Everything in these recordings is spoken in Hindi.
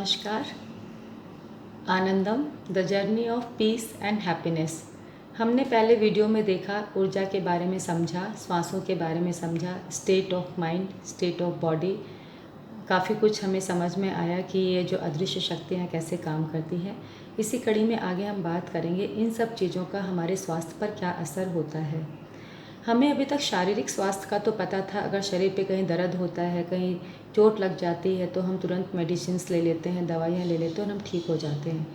नमस्कार। Anandam the journey of peace and happiness. हमने पहले वीडियो में देखा, ऊर्जा के बारे में समझा, श्वासों के बारे में समझा, state of mind, state of body. काफ़ी कुछ हमें समझ में आया कि ये जो अदृश्य शक्तियाँ कैसे काम करती हैं। इसी कड़ी में आगे हम बात करेंगे इन सब चीज़ों का हमारे स्वास्थ्य पर क्या असर होता है। हमें अभी तक शारीरिक स्वास्थ्य का तो पता था, अगर शरीर पे कहीं दर्द होता है, कहीं चोट लग जाती है तो हम तुरंत मेडिसिन्स ले लेते हैं, दवाइयाँ ले लेते हैं और हम ठीक हो जाते हैं।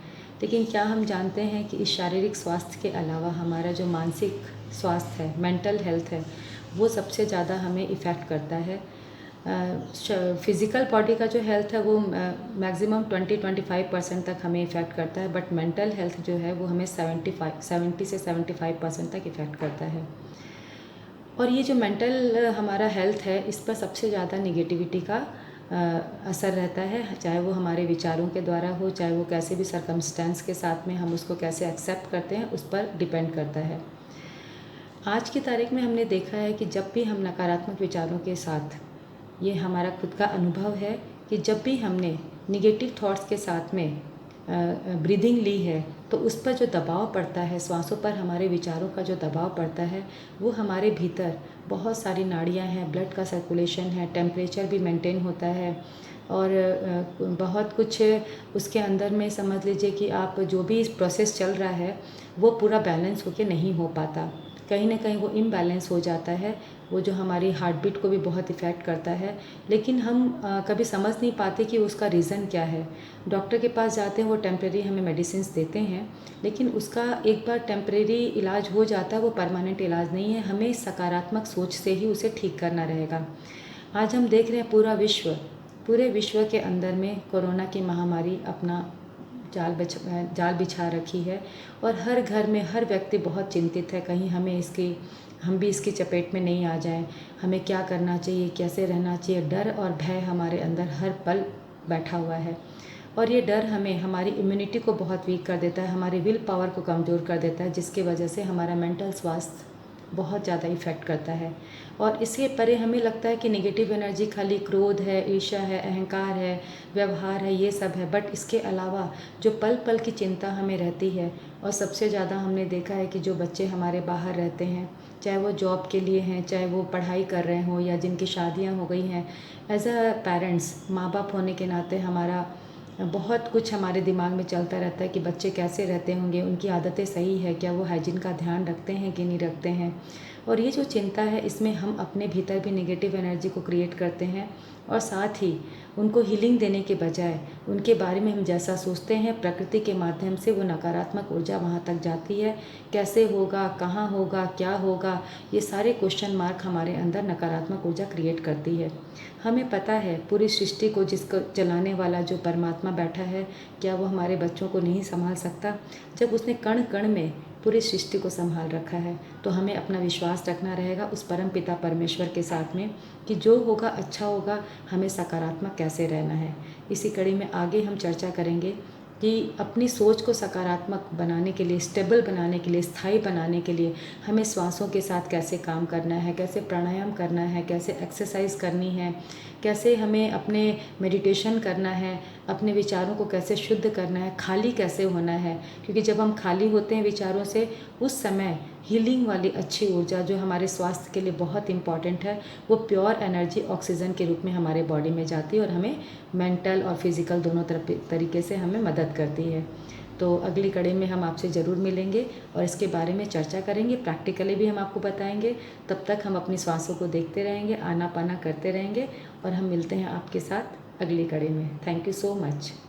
लेकिन क्या हम जानते हैं कि इस शारीरिक स्वास्थ्य के अलावा हमारा जो मानसिक स्वास्थ्य है, मेंटल हेल्थ है, वो सबसे ज़्यादा हमें इफ़ेक्ट करता है। फिज़िकल बॉडी का जो हेल्थ है वो मैक्सिमम 20-25% तक हमें इफ़ेक्ट करता है, बट मेंटल हेल्थ जो है वो हमें 70 से 75% तक इफ़ेक्ट करता है। और ये जो मेंटल हमारा हेल्थ है, इस पर सबसे ज़्यादा निगेटिविटी का असर रहता है, चाहे वो हमारे विचारों के द्वारा हो, चाहे वो कैसे भी सर्कमस्टेंस के साथ में हम उसको कैसे एक्सेप्ट करते हैं, उस पर डिपेंड करता है। आज की तारीख में हमने देखा है कि जब भी हम नकारात्मक विचारों के साथ, ये हमारा खुद का अनुभव है कि जब भी हमने निगेटिव थॉट्स के साथ में ब्रीदिंग ली है, तो उस पर जो दबाव पड़ता है, श्वासों पर हमारे विचारों का जो दबाव पड़ता है, वो हमारे भीतर बहुत सारी नाड़ियाँ हैं, ब्लड का सर्कुलेशन है, टेम्परेचर भी मेंटेन होता है और बहुत कुछ उसके अंदर में समझ लीजिए कि आप जो भी प्रोसेस चल रहा है वो पूरा बैलेंस होके नहीं हो पाता, कहीं ना कहीं वो इम्बैलेंस हो जाता है, वो जो हमारी हार्ट बीट को भी बहुत इफ़ेक्ट करता है। लेकिन हम कभी समझ नहीं पाते कि उसका रीज़न क्या है। डॉक्टर के पास जाते हैं, वो टेम्प्रेरी हमें मेडिसिन्स देते हैं, लेकिन उसका एक बार टेम्प्रेरी इलाज हो जाता है, वो परमानेंट इलाज नहीं है। हमें सकारात्मक सोच से ही उसे ठीक करना रहेगा। आज हम देख रहे हैं पूरे विश्व के अंदर में कोरोना की महामारी अपना जाल बिछा रखी है और हर घर में हर व्यक्ति बहुत चिंतित है, कहीं हम भी इसकी चपेट में नहीं आ जाएं। हमें क्या करना चाहिए, कैसे रहना चाहिए, डर और भय हमारे अंदर हर पल बैठा हुआ है। और ये डर हमें हमारी इम्यूनिटी को बहुत वीक कर देता है, हमारी विल पावर को कमज़ोर कर देता है, जिसकी वजह से हमारा मेंटल स्वास्थ्य बहुत ज़्यादा इफ़ेक्ट करता है। और इसके परे हमें लगता है कि नेगेटिव एनर्जी खाली क्रोध है, ईर्ष्या है, अहंकार है, व्यवहार है, ये सब है, बट इसके अलावा जो पल पल की चिंता हमें रहती है। और सबसे ज़्यादा हमने देखा है कि जो बच्चे हमारे बाहर रहते हैं, चाहे वो जॉब के लिए हैं, चाहे वो पढ़ाई कर रहे हों या जिनकी शादियाँ हो गई हैं, एज अ पेरेंट्स, माँ बाप होने के नाते हमारा बहुत कुछ हमारे दिमाग में चलता रहता है कि बच्चे कैसे रहते होंगे, उनकी आदतें सही है क्या, वो हाइजीन का ध्यान रखते हैं कि नहीं रखते हैं। और ये जो चिंता है, इसमें हम अपने भीतर भी नेगेटिव एनर्जी को क्रिएट करते हैं और साथ ही उनको हीलिंग देने के बजाय उनके बारे में हम जैसा सोचते हैं, प्रकृति के माध्यम से वो नकारात्मक ऊर्जा वहाँ तक जाती है। कैसे होगा, कहाँ होगा, क्या होगा, ये सारे क्वेश्चन मार्क हमारे अंदर नकारात्मक ऊर्जा क्रिएट करती है। हमें पता है पूरी सृष्टि को जिसको चलाने वाला जो परमात्मा बैठा है, क्या वो हमारे बच्चों को नहीं संभाल सकता? जब उसने कण कण में पूरी सृष्टि को संभाल रखा है, तो हमें अपना विश्वास रखना रहेगा उस परम पिता परमेश्वर के साथ में कि जो होगा अच्छा होगा। हमें सकारात्मक कैसे रहना है, इसी कड़ी में आगे हम चर्चा करेंगे कि अपनी सोच को सकारात्मक बनाने के लिए, स्टेबल बनाने के लिए, स्थायी बनाने के लिए हमें श्वासों के साथ कैसे काम करना है, कैसे प्राणायाम करना है, कैसे एक्सरसाइज करनी है, कैसे हमें अपने मेडिटेशन करना है, अपने विचारों को कैसे शुद्ध करना है, खाली कैसे होना है। क्योंकि जब हम खाली होते हैं विचारों से, उस समय हीलिंग वाली अच्छी ऊर्जा जो हमारे स्वास्थ्य के लिए बहुत इम्पॉर्टेंट है, वो प्योर एनर्जी ऑक्सीजन के रूप में हमारे बॉडी में जाती है और हमें मेंटल और फिज़िकल दोनों तरीके से हमें मदद करती है। तो अगली कड़ी में हम आपसे ज़रूर मिलेंगे और इसके बारे में चर्चा करेंगे, प्रैक्टिकली भी हम आपको बताएंगे। तब तक हम अपनी श्वासों को देखते रहेंगे, आना पाना करते रहेंगे और हम मिलते हैं आपके साथ अगली कड़ी में। Thank you so much.